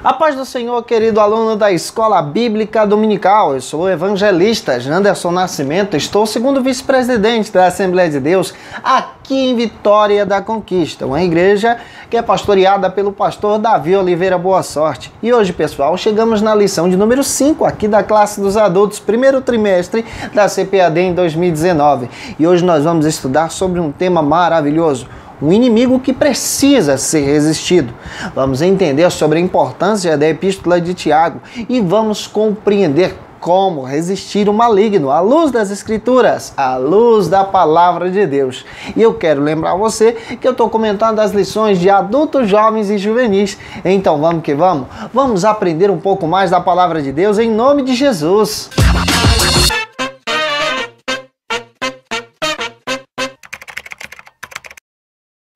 A paz do Senhor, querido aluno da Escola Bíblica Dominical. Eu sou o evangelista Janderson Nascimento, estou segundo vice-presidente da Assembleia de Deus aqui em Vitória da Conquista, uma igreja que é pastoreada pelo pastor Davi Oliveira Boa Sorte. E hoje, pessoal, chegamos na lição de número 5 aqui da classe dos adultos, primeiro trimestre da CPAD em 2019. E hoje nós vamos estudar sobre um tema maravilhoso: um inimigo que precisa ser resistido. Vamos entender sobre a importância da Epístola de Tiago e vamos compreender como resistir o maligno à luz das Escrituras, à luz da Palavra de Deus. E eu quero lembrar você que eu estou comentando as lições de adultos, jovens e juvenis. Então vamos que vamos? Vamos aprender um pouco mais da Palavra de Deus em nome de Jesus.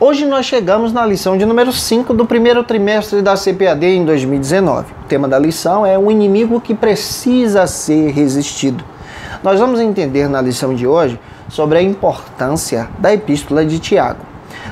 Hoje nós chegamos na lição de número 5 do primeiro trimestre da CPAD em 2019. O tema da lição é um inimigo que precisa ser resistido. Nós vamos entender na lição de hoje sobre a importância da Epístola de Tiago.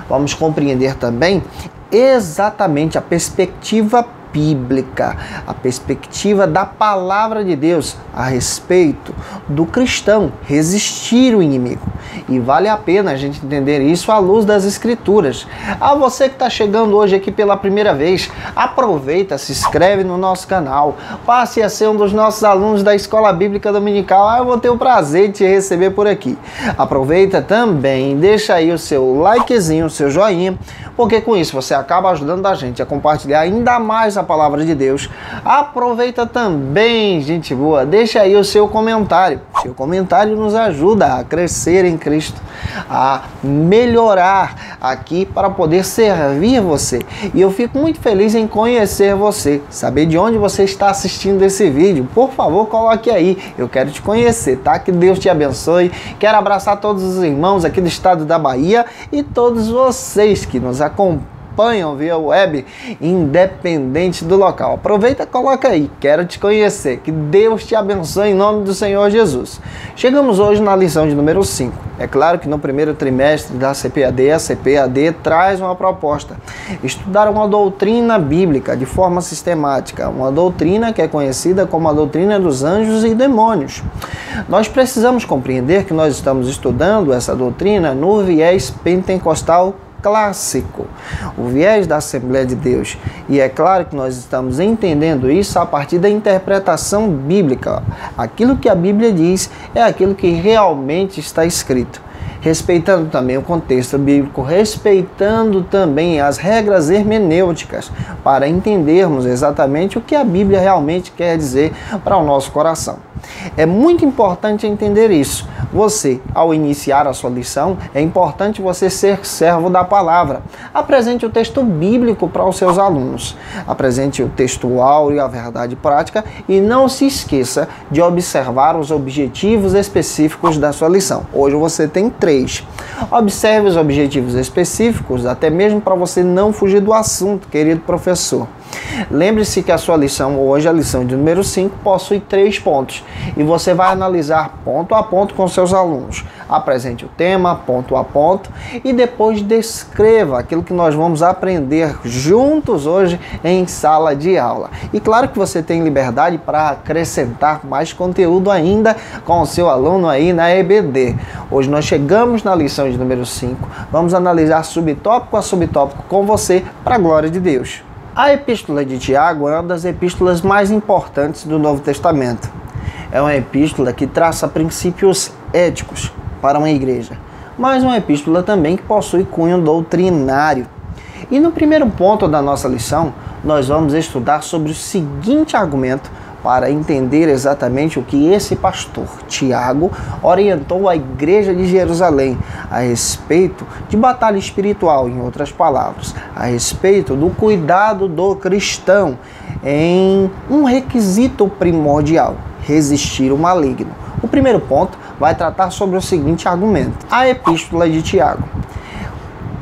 Vamos compreender também exatamente a perspectiva bíblica, a perspectiva da Palavra de Deus a respeito do cristão resistir o inimigo. E vale a pena a gente entender isso à luz das Escrituras. A você que está chegando hoje aqui pela primeira vez, aproveita, se inscreve no nosso canal, passe a ser um dos nossos alunos da Escola Bíblica Dominical. Eu vou ter o prazer de te receber por aqui. Aproveita também, deixa aí o seu likezinho, o seu joinha, porque com isso você acaba ajudando a gente a compartilhar ainda mais a Palavra de Deus. Aproveita também, gente boa, deixa aí o seu comentário. Seu comentário nos ajuda a crescer em Cristo, a melhorar aqui para poder servir você. E eu fico muito feliz em conhecer você, saber de onde você está assistindo esse vídeo. Por favor, coloque aí, eu quero te conhecer, tá? Que Deus te abençoe. Quero abraçar todos os irmãos aqui do estado da Bahia e todos vocês que nos acompanham via web, independente do local. Aproveita e coloca aí, quero te conhecer. Que Deus te abençoe em nome do Senhor Jesus. Chegamos hoje na lição de número 5. É claro que no primeiro trimestre da CPAD, a CPAD traz uma proposta: estudar uma doutrina bíblica de forma sistemática, uma doutrina que é conhecida como a doutrina dos anjos e demônios. Nós precisamos compreender que nós estamos estudando essa doutrina no viés pentecostal clássico, o viés da Assembleia de Deus. E é claro que nós estamos entendendo isso a partir da interpretação bíblica. Aquilo que a Bíblia diz é aquilo que realmente está escrito, respeitando também o contexto bíblico, respeitando também as regras hermenêuticas, para entendermos exatamente o que a Bíblia realmente quer dizer para o nosso coração. É muito importante entender isso. Você, ao iniciar a sua lição, é importante você ser servo da palavra. Apresente o texto bíblico para os seus alunos. Apresente o textual e a verdade prática e não se esqueça de observar os objetivos específicos da sua lição. Hoje você tem 3. Observe os objetivos específicos, até mesmo para você não fugir do assunto, querido professor. Lembre-se que a sua lição hoje, a lição de número 5, possui 3 pontos e você vai analisar ponto a ponto com seus alunos. Apresente o tema, ponto a ponto, e depois descreva aquilo que nós vamos aprender juntos hoje em sala de aula. E claro que você tem liberdade para acrescentar mais conteúdo ainda com o seu aluno aí na EBD. Hoje nós chegamos na lição de número 5, vamos analisar subtópico a subtópico com você, para a glória de Deus. A Epístola de Tiago é uma das epístolas mais importantes do Novo Testamento. É uma epístola que traça princípios éticos para uma igreja, mas uma epístola também que possui cunho doutrinário. E no primeiro ponto da nossa lição, nós vamos estudar sobre o seguinte argumento para entender exatamente o que esse pastor Tiago orientou a igreja de Jerusalém a respeito de batalha espiritual, em outras palavras, a respeito do cuidado do cristão em um requisito primordial: resistir o maligno. O primeiro ponto vai tratar sobre o seguinte argumento: a Epístola de Tiago.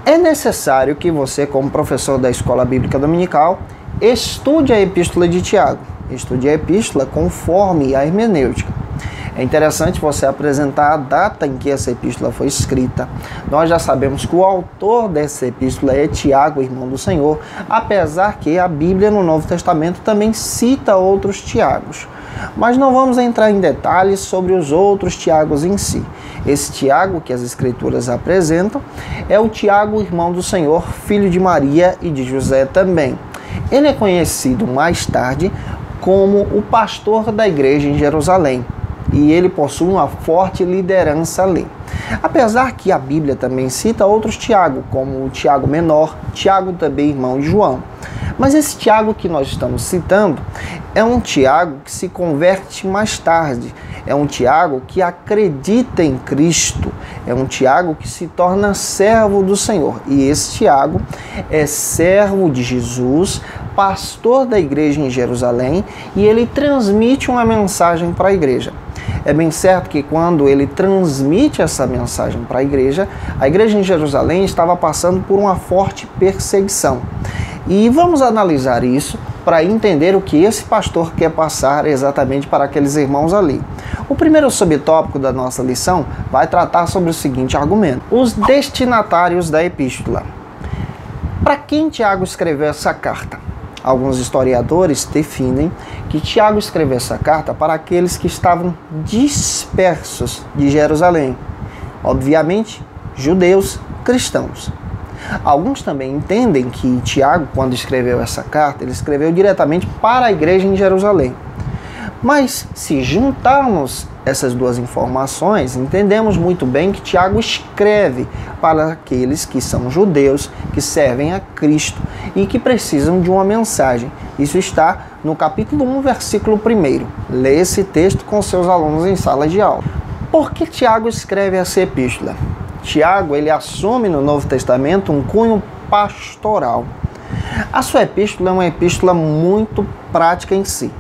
É necessário que você, como professor da Escola Bíblica Dominical, estude a Epístola de Tiago. Estude a epístola conforme a hermenêutica. É interessante você apresentar a data em que essa epístola foi escrita. Nós já sabemos que o autor dessa epístola é Tiago, irmão do Senhor, apesar que a Bíblia no Novo Testamento também cita outros Tiagos. Mas não vamos entrar em detalhes sobre os outros Tiagos em si. Esse Tiago que as Escrituras apresentam é o Tiago, irmão do Senhor, filho de Maria e de José também. Ele é conhecido mais tarde como o pastor da igreja em Jerusalém, e ele possui uma forte liderança ali. Apesar que a Bíblia também cita outros Tiago, como o Tiago menor, Tiago também irmão de João. Mas esse Tiago que nós estamos citando é um Tiago que se converte mais tarde, é um Tiago que acredita em Cristo, é um Tiago que se torna servo do Senhor. E esse Tiago é servo de Jesus, pastor da igreja em Jerusalém, e ele transmite uma mensagem para a igreja. É bem certo que quando ele transmite essa mensagem para a igreja em Jerusalém estava passando por uma forte perseguição. E vamos analisar isso para entender o que esse pastor quer passar exatamente para aqueles irmãos ali. O primeiro subtópico da nossa lição vai tratar sobre o seguinte argumento: os destinatários da epístola. Para quem Tiago escreveu essa carta? Alguns historiadores definem que Tiago escreveu essa carta para aqueles que estavam dispersos de Jerusalém. Obviamente, judeus cristãos. Alguns também entendem que Tiago, quando escreveu essa carta, ele escreveu diretamente para a igreja em Jerusalém. Mas, se juntarmos essas duas informações, entendemos muito bem que Tiago escreve para aqueles que são judeus, que servem a Cristo e que precisam de uma mensagem. Isso está no capítulo 1, versículo 1. Lê esse texto com seus alunos em sala de aula. Por que Tiago escreve essa epístola? Tiago, ele assume no Novo Testamento um cunho pastoral. A sua epístola é uma epístola muito prática em si.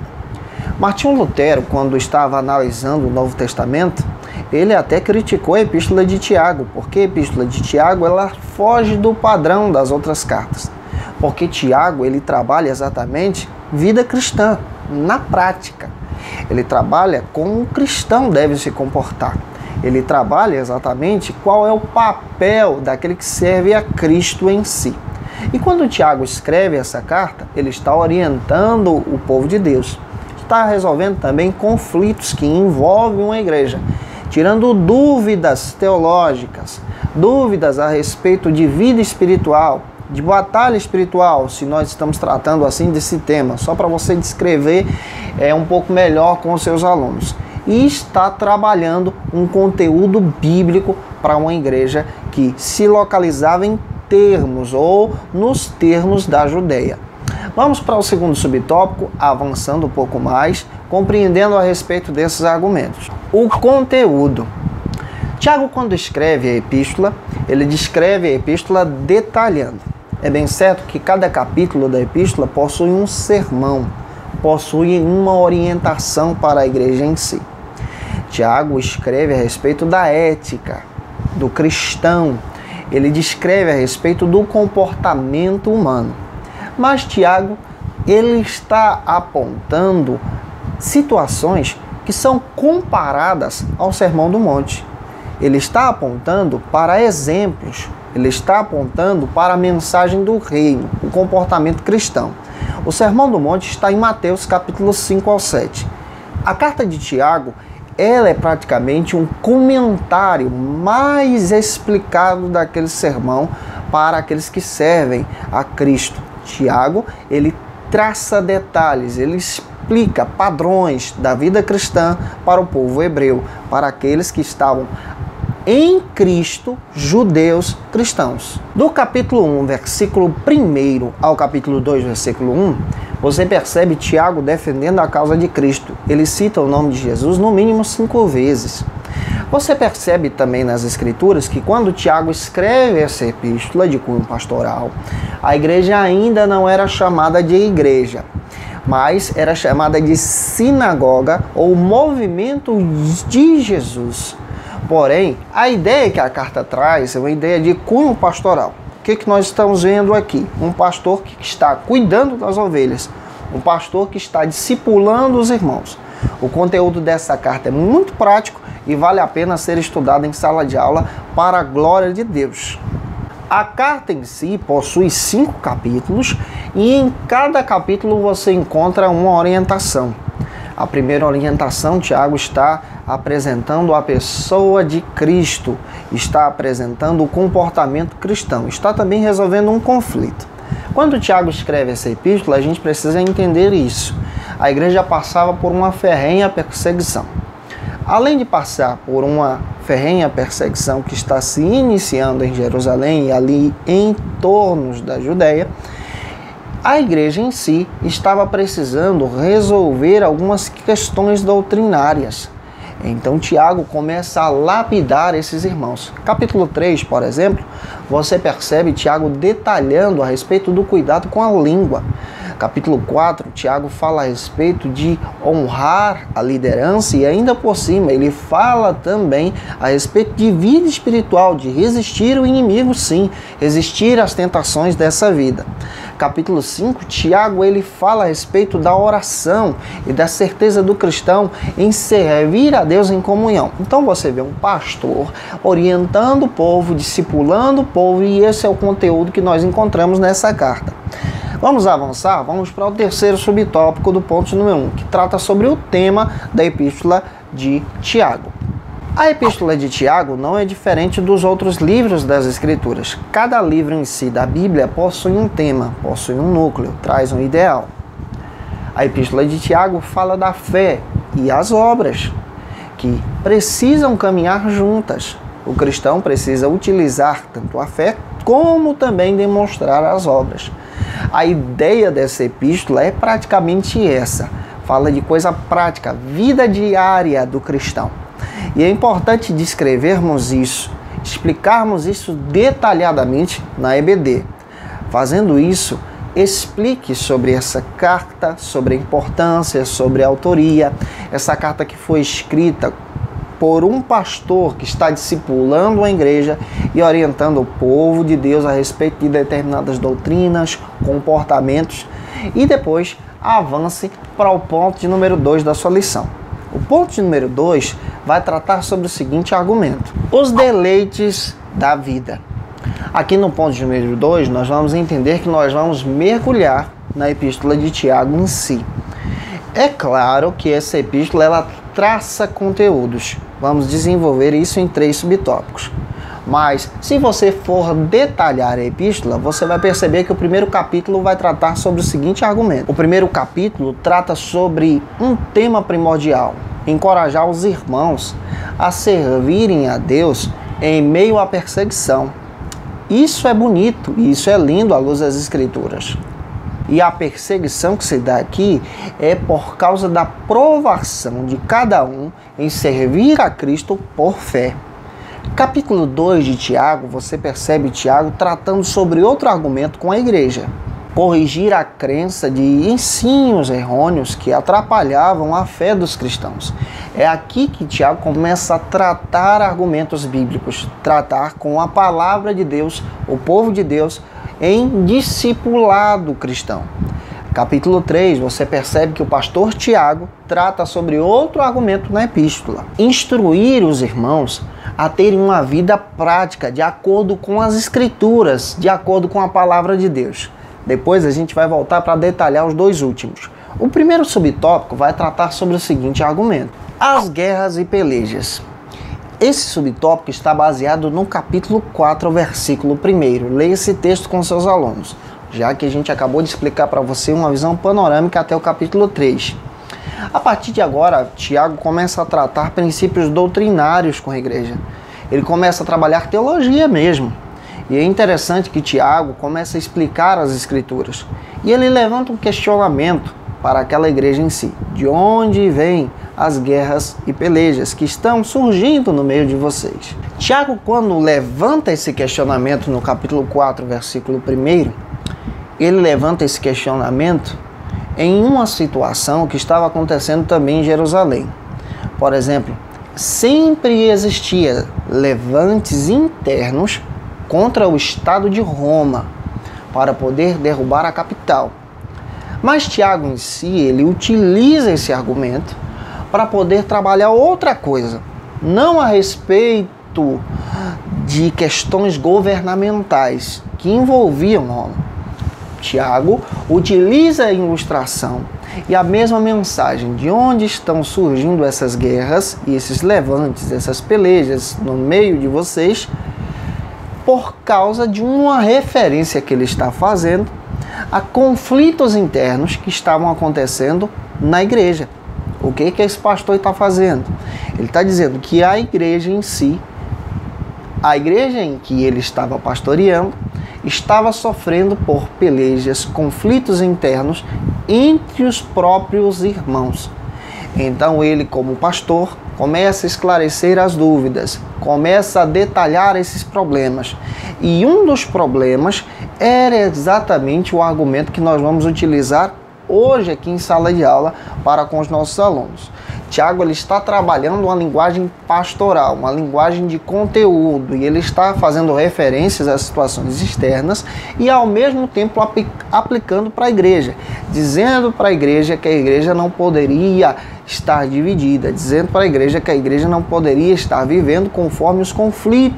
Martinho Lutero, quando estava analisando o Novo Testamento, ele até criticou a epístola de Tiago, porque a epístola de Tiago ela foge do padrão das outras cartas. Porque Tiago, ele trabalha exatamente vida cristã, na prática. Ele trabalha como um cristão deve se comportar. Ele trabalha exatamente qual é o papel daquele que serve a Cristo em si. E quando Tiago escreve essa carta, ele está orientando o povo de Deus. Está resolvendo também conflitos que envolvem uma igreja, tirando dúvidas teológicas, dúvidas a respeito de vida espiritual, de batalha espiritual, se nós estamos tratando assim desse tema, só para você descrever um pouco melhor com os seus alunos. E está trabalhando um conteúdo bíblico para uma igreja que se localizava em termos ou nos termos da Judéia. Vamos para o segundo subtópico, avançando um pouco mais, compreendendo a respeito desses argumentos. O conteúdo. Tiago, quando escreve a epístola, ele descreve a epístola detalhando. É bem certo que cada capítulo da epístola possui um sermão, possui uma orientação para a igreja em si. Tiago escreve a respeito da ética, do cristão. Ele descreve a respeito do comportamento humano. Mas Tiago, ele está apontando situações que são comparadas ao Sermão do Monte. Ele está apontando para exemplos. Ele está apontando para a mensagem do reino, o comportamento cristão. O Sermão do Monte está em Mateus capítulo 5 ao 7. A carta de Tiago, ela é praticamente um comentário mais explicado daquele sermão para aqueles que servem a Cristo. Tiago, ele traça detalhes, ele explica padrões da vida cristã para o povo hebreu, para aqueles que estavam em Cristo, judeus cristãos. Do capítulo 1, versículo 1 ao capítulo 2, versículo 1, você percebe Tiago defendendo a causa de Cristo. Ele cita o nome de Jesus no mínimo 5 vezes. Você percebe também nas Escrituras que quando Tiago escreve essa epístola de cunho pastoral, a igreja ainda não era chamada de igreja, mas era chamada de sinagoga ou movimento de Jesus. Porém, a ideia que a carta traz é uma ideia de cunho pastoral. O que nós estamos vendo aqui? Um pastor que está cuidando das ovelhas, um pastor que está discipulando os irmãos. O conteúdo dessa carta é muito prático e vale a pena ser estudado em sala de aula para a glória de Deus. A carta em si possui 5 capítulos e em cada capítulo você encontra uma orientação. A primeira orientação, Tiago está apresentando a pessoa de Cristo, está apresentando o comportamento cristão, está também resolvendo um conflito. Quando Tiago escreve essa epístola, a gente precisa entender isso. A igreja passava por uma ferrenha perseguição. Além de passar por uma ferrenha perseguição que está se iniciando em Jerusalém e ali em torno da Judéia, a igreja em si estava precisando resolver algumas questões doutrinárias. Então Tiago começa a lapidar esses irmãos. Capítulo 3, por exemplo, você percebe Tiago detalhando a respeito do cuidado com a língua. Capítulo 4, Tiago fala a respeito de honrar a liderança e ainda por cima ele fala também a respeito de vida espiritual, de resistir o inimigo, sim, resistir às tentações dessa vida. Capítulo 5, Tiago ele fala a respeito da oração e da certeza do cristão em servir a Deus em comunhão. Então você vê um pastor orientando o povo, discipulando o povo, e esse é o conteúdo que nós encontramos nessa carta. Vamos avançar? Vamos para o terceiro subtópico do ponto número 1, que trata sobre o tema da epístola de Tiago. A epístola de Tiago não é diferente dos outros livros das Escrituras. Cada livro em si da Bíblia possui um tema, possui um núcleo, traz um ideal. A epístola de Tiago fala da fé e as obras, que precisam caminhar juntas. O cristão precisa utilizar tanto a fé como também demonstrar as obras. A ideia dessa epístola é praticamente essa. Fala de coisa prática, vida diária do cristão. E é importante descrevermos isso, explicarmos isso detalhadamente na EBD. Fazendo isso, explique sobre essa carta, sobre a importância, sobre a autoria. Essa carta que foi escrita por um pastor que está discipulando a igreja e orientando o povo de Deus a respeito de determinadas doutrinas, comportamentos, e depois avance para o ponto de número 2 da sua lição. O ponto de número 2 vai tratar sobre o seguinte argumento: os deleites da vida. Aqui no ponto de número 2 nós vamos entender que nós vamos mergulhar na epístola de Tiago em si. É claro que essa epístola ela traça conteúdos. Vamos desenvolver isso em 3 subtópicos. Mas, se você for detalhar a epístola, você vai perceber que o primeiro capítulo vai tratar sobre o seguinte argumento. O primeiro capítulo trata sobre um tema primordial: encorajar os irmãos a servirem a Deus em meio à perseguição. Isso é bonito, isso é lindo à luz das Escrituras. E a perseguição que se dá aqui é por causa da provação de cada um em servir a Cristo por fé. Capítulo 2 de Tiago, você percebe Tiago tratando sobre outro argumento com a igreja: corrigir a crença de ensinos errôneos que atrapalhavam a fé dos cristãos. É aqui que Tiago começa a tratar argumentos bíblicos, tratar com a palavra de Deus, o povo de Deus, em discipulado cristão. Capítulo 3, você percebe que o pastor Tiago trata sobre outro argumento na epístola: instruir os irmãos a terem uma vida prática de acordo com as Escrituras, de acordo com a palavra de Deus. Depois a gente vai voltar para detalhar os 2 últimos. O primeiro subtópico vai tratar sobre o seguinte argumento: as guerras e pelejas. Esse subtópico está baseado no capítulo 4, versículo 1. Leia esse texto com seus alunos, já que a gente acabou de explicar para você uma visão panorâmica até o capítulo 3. A partir de agora, Tiago começa a tratar princípios doutrinários com a igreja. Ele começa a trabalhar teologia mesmo. E é interessante que Tiago começa a explicar as Escrituras. E ele levanta um questionamento para aquela igreja em si: de onde vêm as guerras e pelejas que estão surgindo no meio de vocês? Tiago, quando levanta esse questionamento no capítulo 4, versículo 1, ele levanta esse questionamento em uma situação que estava acontecendo também em Jerusalém. Por exemplo, sempre existia levantes internos contra o Estado de Roma para poder derrubar a capital. Mas Tiago em si, ele utiliza esse argumento para poder trabalhar outra coisa, não a respeito de questões governamentais que envolviam Roma. Tiago utiliza a ilustração e a mesma mensagem de onde estão surgindo essas guerras e esses levantes, essas pelejas no meio de vocês, por causa de uma referência que ele está fazendo a conflitos internos que estavam acontecendo na igreja. O que esse pastor está fazendo? Ele está dizendo que a igreja em si, a igreja em que ele estava pastoreando, estava sofrendo por pelejas, conflitos internos entre os próprios irmãos. Então ele, como pastor, começa a esclarecer as dúvidas, começa a detalhar esses problemas. E um dos problemas era exatamente o argumento que nós vamos utilizar hoje aqui em sala de aula para com os nossos alunos. Tiago, ele está trabalhando uma linguagem pastoral, uma linguagem de conteúdo, e ele está fazendo referências às situações externas e ao mesmo tempo aplicando para a igreja, dizendo para a igreja que a igreja não poderia estar dividida, dizendo para a igreja que a igreja não poderia estar vivendo conforme os conflitos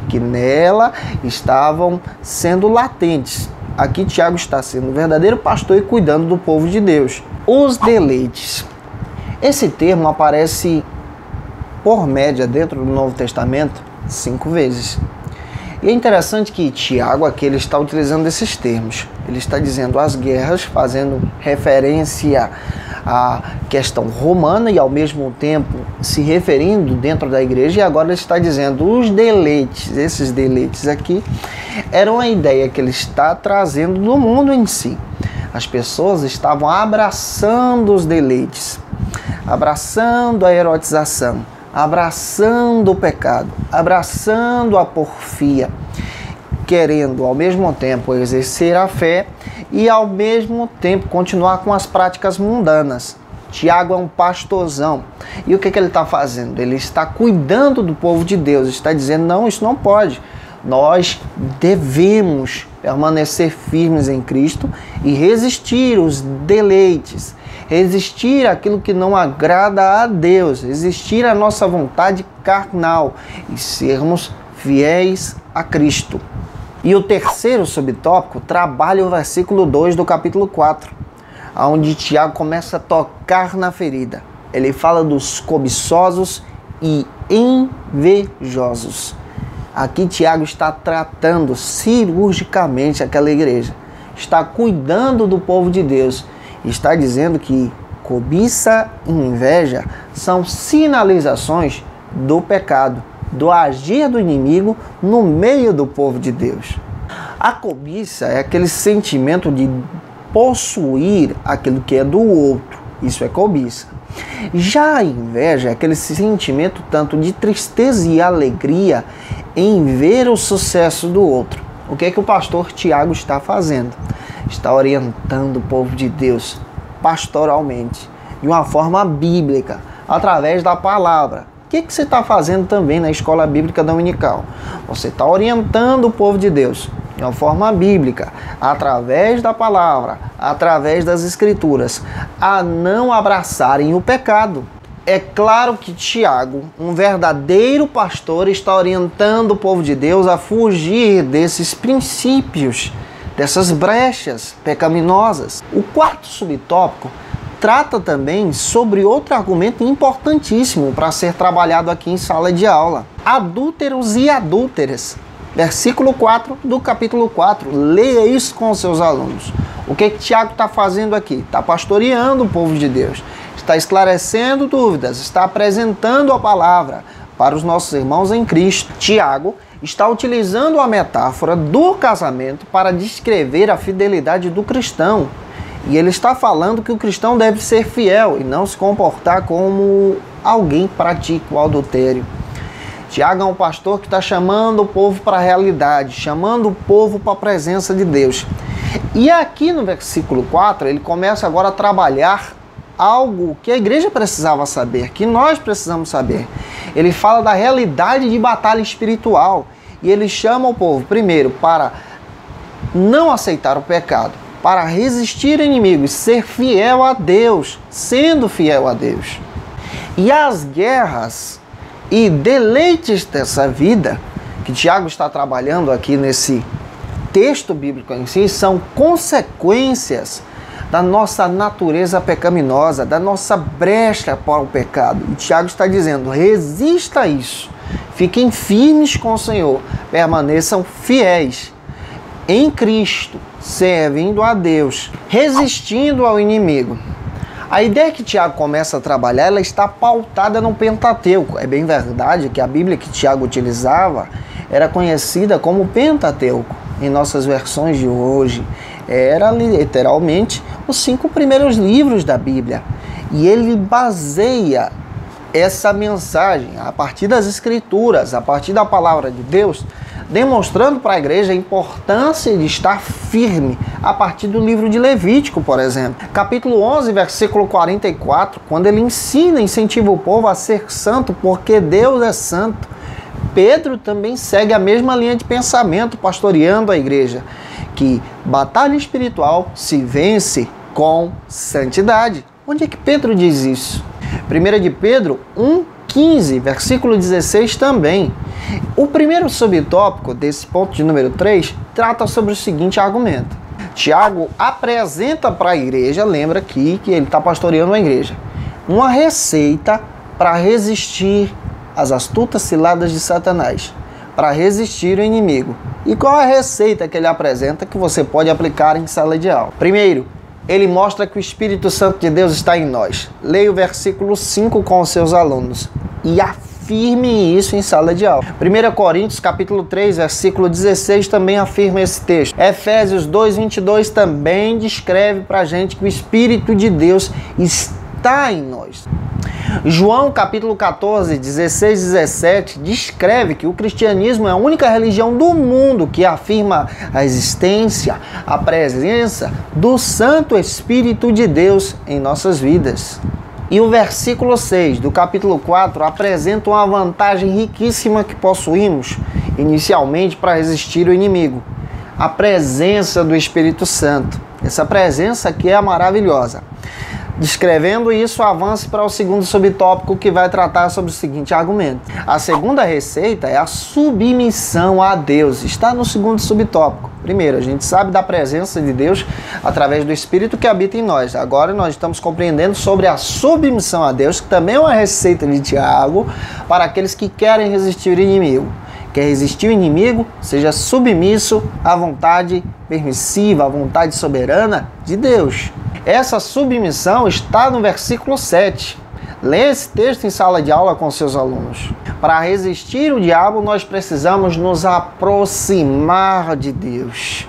que nela estavam sendo latentes. Aqui Tiago está sendo um verdadeiro pastor e cuidando do povo de Deus. Os deleites. Esse termo aparece, por média, dentro do Novo Testamento, 5 vezes. E é interessante que Tiago aqui ele está utilizando esses termos. Ele está dizendo as guerras, fazendo referência à questão romana e ao mesmo tempo se referindo dentro da igreja. E agora ele está dizendo os deleites. Esses deleites aqui eram a ideia que ele está trazendo do mundo em si. As pessoas estavam abraçando os deleites, abraçando a erotização, abraçando o pecado, abraçando a porfia, querendo ao mesmo tempo exercer a fé e ao mesmo tempo continuar com as práticas mundanas. Tiago é um pastorzão. E o que ele está fazendo? Ele está cuidando do povo de Deus, está dizendo, não, isso não pode. Nós devemos permanecer firmes em Cristo e resistir os deleites, resistir aquilo que não agrada a Deus, resistir à nossa vontade carnal e sermos fiéis a Cristo. E o terceiro subtópico trabalha o versículo 2 do capítulo 4, onde Tiago começa a tocar na ferida. Ele fala dos cobiçosos e invejosos. Aqui Tiago está tratando cirurgicamente aquela igreja, está cuidando do povo de Deus, está dizendo que cobiça e inveja são sinalizações do pecado, do agir do inimigo no meio do povo de Deus. A cobiça é aquele sentimento de possuir aquilo que é do outro, isso é cobiça. Já a inveja é aquele sentimento tanto de tristeza e alegria em ver o sucesso do outro. O que é que o pastor Tiago está fazendo? Está orientando o povo de Deus pastoralmente, de uma forma bíblica, através da palavra. O que você está fazendo também na escola bíblica dominical? Você está orientando o povo de Deus de uma forma bíblica, através da palavra, através das escrituras, a não abraçarem o pecado. É claro que Tiago, um verdadeiro pastor, está orientando o povo de Deus a fugir desses princípios, dessas brechas pecaminosas. O quarto subtópico trata também sobre outro argumento importantíssimo para ser trabalhado aqui em sala de aula. Adúlteros e adúlteras. Versículo 4 do capítulo 4. Leia isso com os seus alunos. O que Tiago está fazendo aqui? Está pastoreando o povo de Deus. Está esclarecendo dúvidas. Está apresentando a palavra para os nossos irmãos em Cristo. Tiago está utilizando a metáfora do casamento para descrever a fidelidade do cristão. E ele está falando que o cristão deve ser fiel e não se comportar como alguém que pratica o adultério. Tiago é um pastor que está chamando o povo para a realidade, chamando o povo para a presença de Deus. E aqui no versículo 4, ele começa agora a trabalhar algo que a igreja precisava saber, que nós precisamos saber. Ele fala da realidade de batalha espiritual e ele chama o povo, primeiro, para não aceitar o pecado, para resistir inimigos, ser fiel a Deus, sendo fiel a Deus. E as guerras e deleites dessa vida, que Tiago está trabalhando aqui nesse texto bíblico em si, são consequências da nossa natureza pecaminosa, da nossa brecha para o pecado. E Tiago está dizendo, resista a isso, fiquem firmes com o Senhor, permaneçam fiéis em Cristo, servindo a Deus, resistindo ao inimigo. A ideia que Tiago começa a trabalhar, ela está pautada no Pentateuco. É bem verdade que a Bíblia que Tiago utilizava era conhecida como Pentateuco. Em nossas versões de hoje, era literalmente os 5 primeiros livros da Bíblia. E ele baseia essa mensagem a partir das Escrituras, a partir da palavra de Deus, demonstrando para a igreja a importância de estar firme a partir do livro de Levítico, por exemplo. Capítulo 11, versículo 44, quando ele incentiva o povo a ser santo, porque Deus é santo. Pedro também segue a mesma linha de pensamento, pastoreando a igreja, que batalha espiritual se vence com santidade. Onde é que Pedro diz isso? 1 de Pedro 1,15, versículo 16 também. O primeiro subtópico desse ponto de número 3 trata sobre o seguinte argumento. Tiago apresenta para a igreja, lembra aqui que ele está pastoreando a igreja, uma receita para resistir às astutas ciladas de Satanás, para resistir ao inimigo. E qual é a receita que ele apresenta que você pode aplicar em sala de aula? Primeiro, ele mostra que o Espírito Santo de Deus está em nós. Leia o versículo 5 com os seus alunos e afirme isso em sala de aula. 1 Coríntios capítulo 3, versículo 16 também afirma esse texto. Efésios 2, 22 também descreve para a gente que o Espírito de Deus está em nós. João capítulo 14, 16 e 17 descreve que o cristianismo é a única religião do mundo que afirma a existência, a presença do Santo Espírito de Deus em nossas vidas. E o versículo 6 do capítulo 4 apresenta uma vantagem riquíssima que possuímos inicialmente para resistir ao inimigo. A presença do Espírito Santo. Essa presença aqui é maravilhosa. Descrevendo isso, avance para o segundo subtópico, que vai tratar sobre o seguinte argumento. A segunda receita é a submissão a Deus. Está no segundo subtópico. Primeiro, a gente sabe da presença de Deus através do Espírito que habita em nós. Agora nós estamos compreendendo sobre a submissão a Deus, que também é uma receita de Tiago para aqueles que querem resistir ao inimigo. Quer resistir ao inimigo? Seja submisso à vontade permissiva, à vontade soberana de Deus. Essa submissão está no versículo 7. Leia esse texto em sala de aula com seus alunos. Para resistir o diabo, nós precisamos nos aproximar de Deus.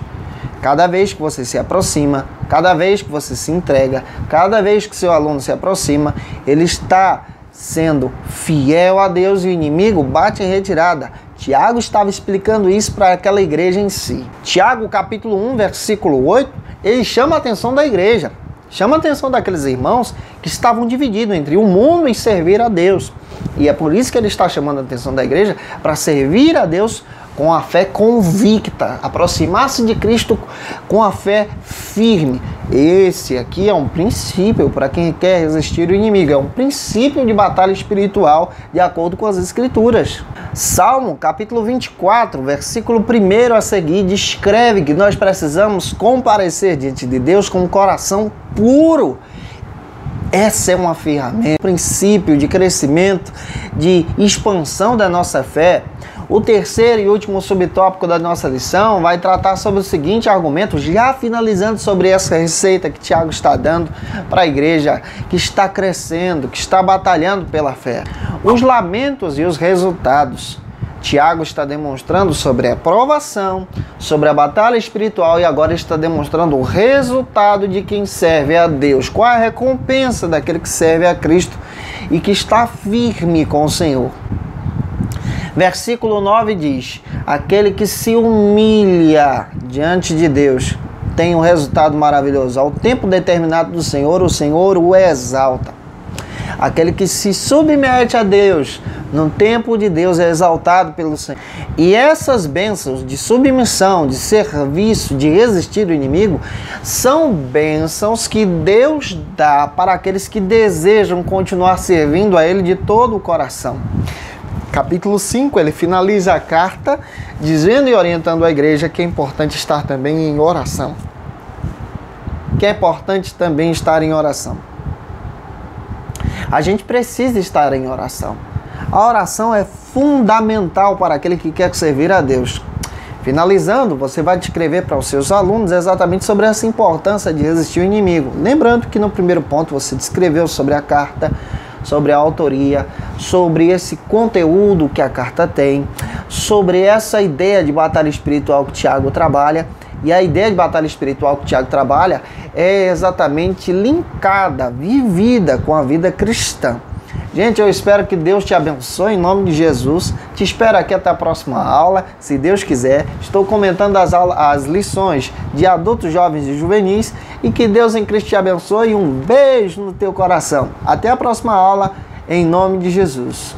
Cada vez que você se aproxima, cada vez que você se entrega, cada vez que seu aluno se aproxima, ele está sendo fiel a Deus e o inimigo bate em retirada. Tiago estava explicando isso para aquela igreja em si. Tiago capítulo 1, versículo 8, ele chama a atenção da igreja. Chama a atenção daqueles irmãos que estavam divididos entre o mundo e servir a Deus. E é por isso que ele está chamando a atenção da igreja para servir a Deus com a fé convicta, aproximar-se de Cristo com a fé firme. Esse aqui é um princípio para quem quer resistir ao inimigo, é um princípio de batalha espiritual de acordo com as Escrituras. Salmo capítulo 24, versículo 1 a seguir, descreve que nós precisamos comparecer diante de Deus com um coração puro. Essa é uma ferramenta, um princípio de crescimento, de expansão da nossa fé. O terceiro e último subtópico da nossa lição vai tratar sobre o seguinte argumento, já finalizando sobre essa receita que Tiago está dando para a igreja que está crescendo, que está batalhando pela fé. Os lamentos e os resultados. Tiago está demonstrando sobre a provação, sobre a batalha espiritual e agora está demonstrando o resultado de quem serve a Deus. Qual é a recompensa daquele que serve a Cristo e que está firme com o Senhor? Versículo 9 diz, aquele que se humilha diante de Deus tem um resultado maravilhoso. Ao tempo determinado do Senhor, o Senhor o exalta. Aquele que se submete a Deus no tempo de Deus, é exaltado pelo Senhor. E essas bênçãos de submissão, de serviço, de resistir ao inimigo, são bênçãos que Deus dá para aqueles que desejam continuar servindo a Ele de todo o coração. Capítulo 5, ele finaliza a carta dizendo e orientando a igreja que é importante estar também em oração. Que é importante também estar em oração. A gente precisa estar em oração. A oração é fundamental para aquele que quer servir a Deus. Finalizando, você vai descrever para os seus alunos exatamente sobre essa importância de resistir ao inimigo. Lembrando que no primeiro ponto você descreveu sobre a carta, sobre a autoria, sobre esse conteúdo que a carta tem, sobre essa ideia de batalha espiritual que Tiago trabalha. E a ideia de batalha espiritual que Tiago trabalha é exatamente linkada, vivida com a vida cristã. Gente, eu espero que Deus te abençoe em nome de Jesus. Te espero aqui até a próxima aula, se Deus quiser. Estou comentando as lições de adultos, jovens e juvenis. E que Deus em Cristo te abençoe e um beijo no teu coração. Até a próxima aula, em nome de Jesus.